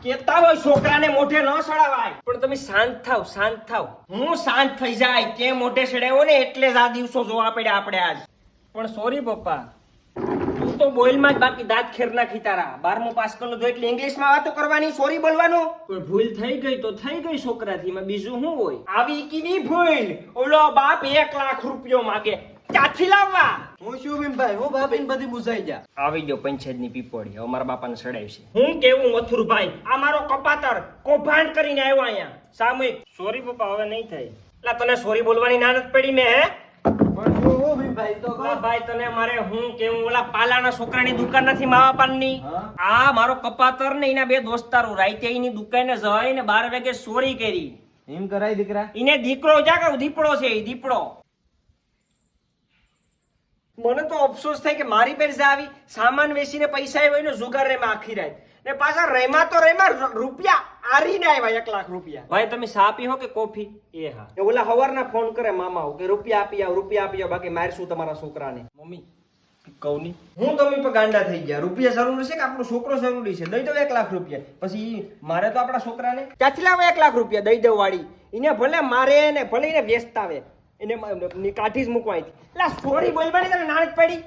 કેતા હોય છોકરાને મોઢે ન સડાવાય. પણ તમે શાંત થાવ, શાંત થાવ. હું શાંત થઈ જાય તે મોઢે સડાવ્યો ને એટલે જ આ દિવસો જોવા પડ્યા આપણે આજ. પણ સોરી પપ્પા. તું તો બોલમાં જ બાકી દાંત ખેર નાખી તારા. 12મું પાસ કરેલું એટલે ઇંગ્લિશમાં વાતો કરવાની, સોરી બોલવાનું. કોઈ ભૂલ થઈ ગઈ તો થઈ ગઈ છોકરાથી, એમાં બીજું શું હોય? આવી કેવી ભૂલ? ઓલો બાપ 1 લાખ રૂપિયો માગે, ક્યાંથી લાવવા? હું શું ભીમભાઈ, હું ભાભીને બધી મૂંઝાઈ જા. આવી ગયો પંચાયતની પીપોડી, હવે મારા બાપાને સડાવશે. હું કેવું મથુરભાઈ, આ મારો કપાતર કૌભાંડ કરીને આવ્યો અહીંયા સામૂહિક. સોરી પપ્પા, હવે નહીં થાય. એટલે તને સોરી બોલવાની ના નથી પડી મેં હે? પણ હું ભીમભાઈ તો કહો. ઓલા ભાઈ તને મારે હું કેવું, ઓલા પાલાના છોકરાની દુકાન નથી માવા પાનની? હા. આ મારો કપાતર ને એના 2 દોસ્તારો રાતે એની દુકાને જઈને 12 વાગે ચોરી કરી. એમ કરાય દીકરા. એને દીકરો જા કે દીપડો છે, એ દીપડો. મને તો અફસોસ થાય કે મારી પેર જ આવી સામાન વેચીને પૈસા આવ્યો એનો જુગાર રેમાં આખી રાત, ને પાછા રેમાં તો રેમાં રૂપિયા આરીને આવ્યા 1 લાખ રૂપિયા. ભાઈ તમે ચા પીવો કે કોફી? એ હા. એ ઓલા હવારના ફોન કરે મામાઓ કે રૂપિયા આપી આવ, રૂપિયા આપી આવ, બાકી મારશું તમારા છોકરાને. મમ્મી કહું નહીં. હું તમે પણ ગાંડા થઈ ગયા. રૂપિયા જરૂરી છે કે આપણો છોકરો જરૂરી છે? દઈ દો 1 લાખ રૂપિયા. પછી મારે તો આપણા છોકરાને ક્યાંથી લાવે 1 લાખ રૂપિયા? દઈ દઉં વાળી. એને ભલે મારે ને ભલે એને વેચતા આવે, એને કાઢી જ મૂકવા. એટલે સોરી બોલવાની તને નાણ જ પડી.